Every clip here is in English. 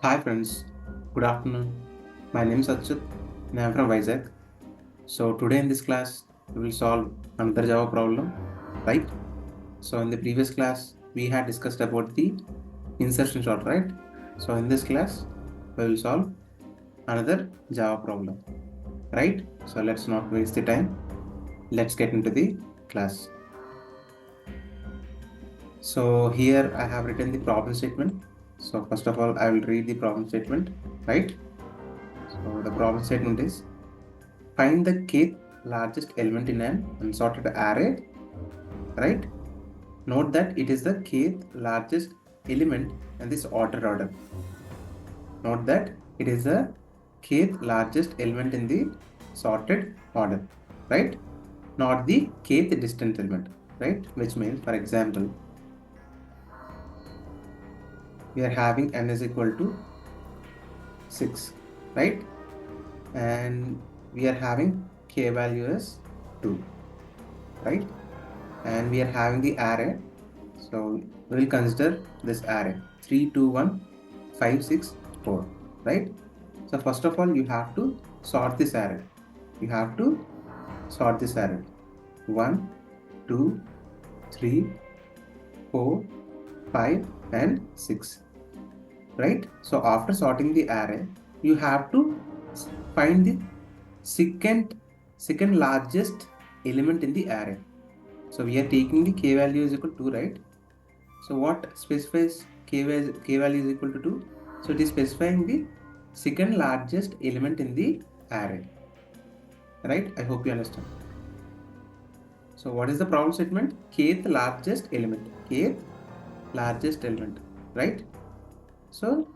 Hi friends, good afternoon. My name is Achyut and I am from Vizag. So today in this class, we will solve another Java problem, right? So in the previous class, we had discussed about the insertion sort, right? So in this class, we will solve another Java problem, right? So let's not waste the time. Let's get into the class. So here I have written the problem statement. So first of all, I will read the problem statement, right? So the problem statement is find the kth largest element in an unsorted array, right? Note that it is the kth largest element in this order. Note that it is the kth largest element in the sorted order, right? Not the kth distant element, right? Which means, for example, we are having n is equal to 6, right? And we are having k value as 2, right? And we are having the array. So we'll consider this array 3, 2, 1, 5, 6, 4, right? So first of all, you have to sort this array. You have to sort this array 1, 2, 3, 4, 5, and 6, right? So after sorting the array, you have to find the second largest element in the array. So we are taking the k value is equal to 2, right? So what specifies k value is equal to 2? So it is specifying the second largest element in the array, right? I hope you understand. So what is the problem statement? Kth largest element, right? So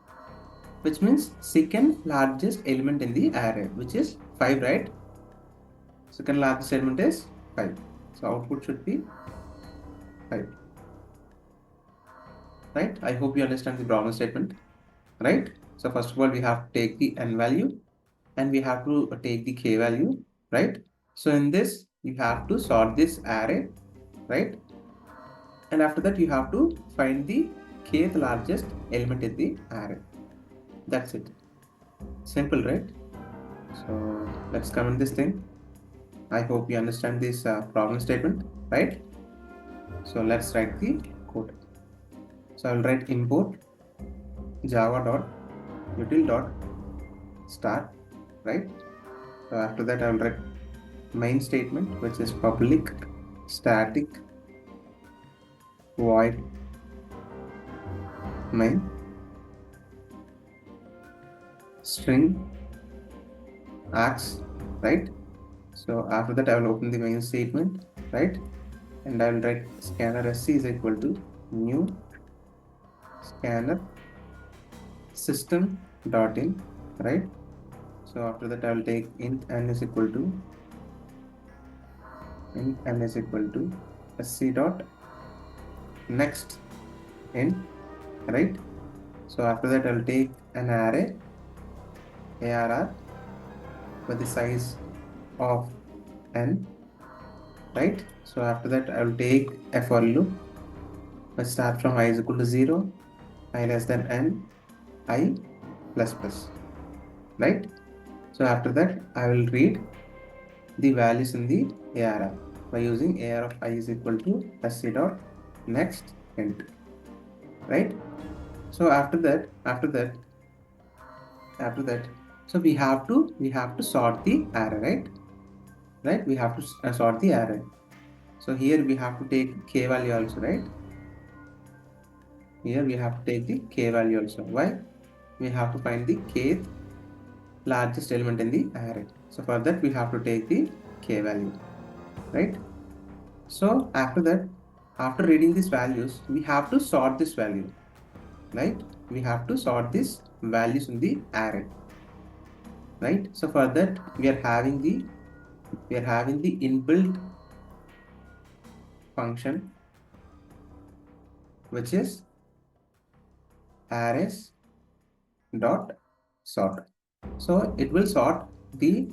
which means second largest element in the array, which is 5, right? Second largest element is 5. So output should be 5, right? I hope you understand the problem statement, right? So first of all, we have to take the n value and we have to take the k value, right? So in this, you have to sort this array, right? And after that, you have to find the kth largest element in the array. That's it. Simple, right? So let's comment this thing. I hope you understand this problem statement, right? So let's write the code. So I'll write import java.util.start, right? So after that, I'll write main statement, which is public static void main string args, right? So after that, I will open the main statement, right? And I will write scanner sc is equal to new scanner system dot in, right? So after that, I will take int n is equal to sc dot next in, right? So after that, I will take an array arr with the size of n, right? So after that, I will take a for loop. Let's start from I is equal to 0, I less than n, I plus plus, right? So after that, I will read the values in the ARR by using AR of I is equal to sc dot next int, right? So after that, so we have to sort the array, right? We have to sort the array. So here we have to take k value also, right? Here we have to take the k value also. Why? We have to find the kth largest element in the array. So for that, we have to take the k value, right? So after that, after reading these values, we have to sort this value, right? We have to sort these values in the array, right? So for that, we are having the inbuilt function, which is Arrays.sort. So it will sort the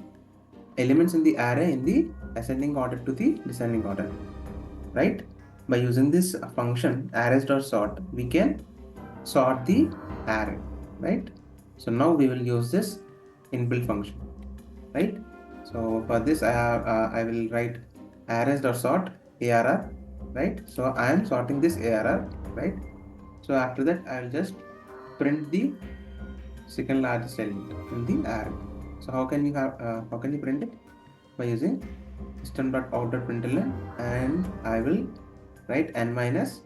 elements in the array in the ascending order to the descending order, right? By using this function Arrays.sort, we can sort the array, right? So now we will use this inbuilt function, right? So for this I will write arrays.sort arr, right? So I am sorting this arr, right? So after that I will just print the second largest element in the array. So how can you print it? By using system.out.println, and I will write n minus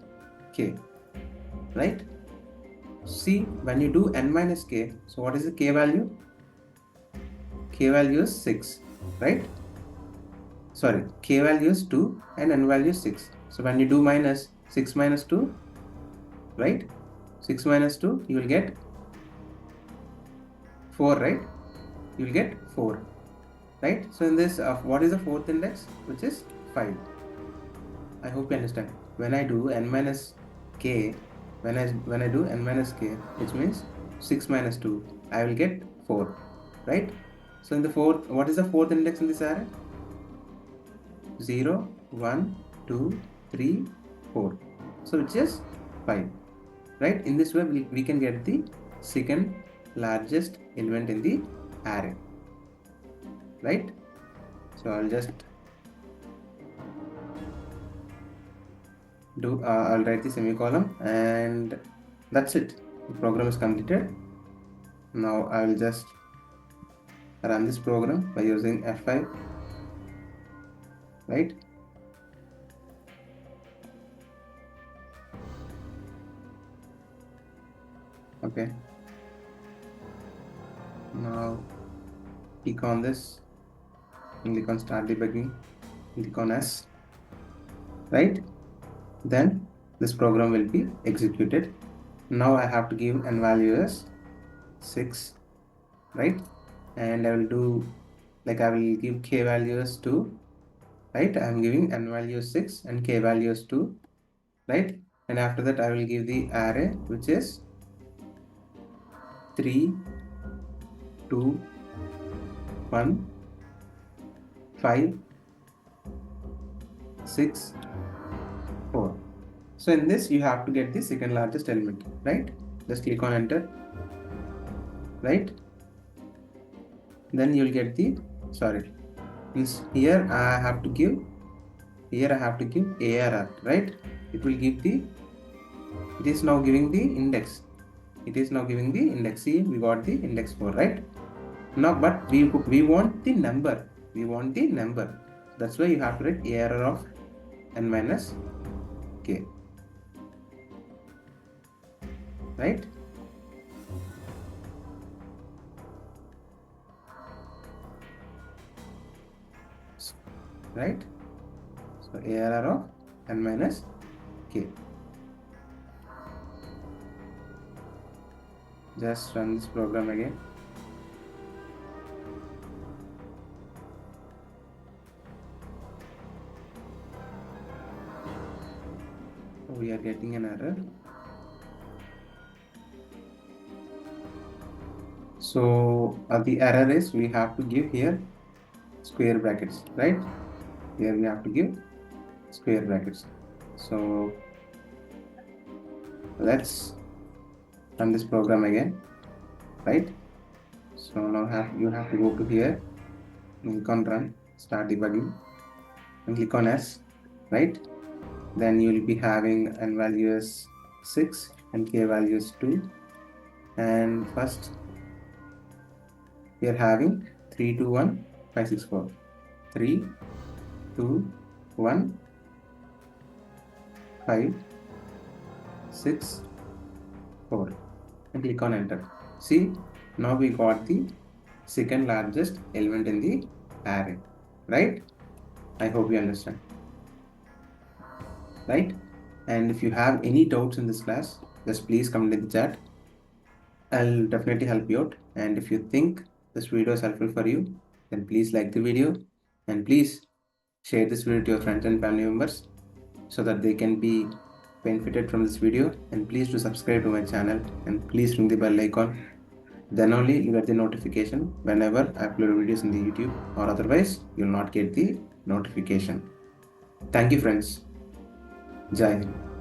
k, right? See, when you do n minus k, so what is the k value? K value is 6, right? Sorry, k value is 2 and n value is 6. So when you do minus 6 minus 2, right? 6 minus 2, you will get 4, right? You will get 4, right? So in this, what is the fourth index? Which is 5. I hope you understand. When I do n minus k, when I do n minus k, which means 6 minus 2, I will get 4, right? So in the fourth, what is the fourth index in this array? 0, 1, 2, 3, 4. So which is 5, right? In this way, we can get the second largest element in the array, right? So I'll just I'll write the semicolon, and that's it. The program is completed. Now I will just run this program by using F5, right? Okay. Now click on this and click on start debugging, click on S, right? Then this program will be executed. Now I have to give n value as 6, right? And I will do, like, I will give k value as 2, right? I am giving n value is 6 and k value is 2, right? And after that I will give the array, which is 3, 2, 1, 5, 6, 4. So in this you have to get the second largest element, right? Just click on enter, right? Then you'll get the, sorry, here I have to give ARR, right? It will give the, it is now giving the index. It is now giving the index. See, we got the index 4, right? Now, but we want the number. We want the number. That's why you have to write ARR of n minus k, right? Right? So ARR of n minus k. Just run this program again. We are getting an error. So the error is we have to give here square brackets, right? Here we have to give square brackets. So let's run this program again, right? So now you have to go to here, click on run, start debugging, and click on S, right? Then you will be having n value is 6 and k value is 2. And first we are having 3, 2, 1, 5, 6, 4. 3, 2, 1, 5, 6, 4. And click on enter. See, now we got the second largest element in the array, right? I hope you understand, right? And if you have any doubts in this class, just please comment in the chat. I'll definitely help you out. And if you think this video is helpful for you, then please like the video and please share this video to your friends and family members so that they can be benefited from this video. And please do subscribe to my channel and please ring the bell icon. Then only you get the notification whenever I upload videos in the YouTube, or otherwise you'll not get the notification. Thank you friends. Jai Hind.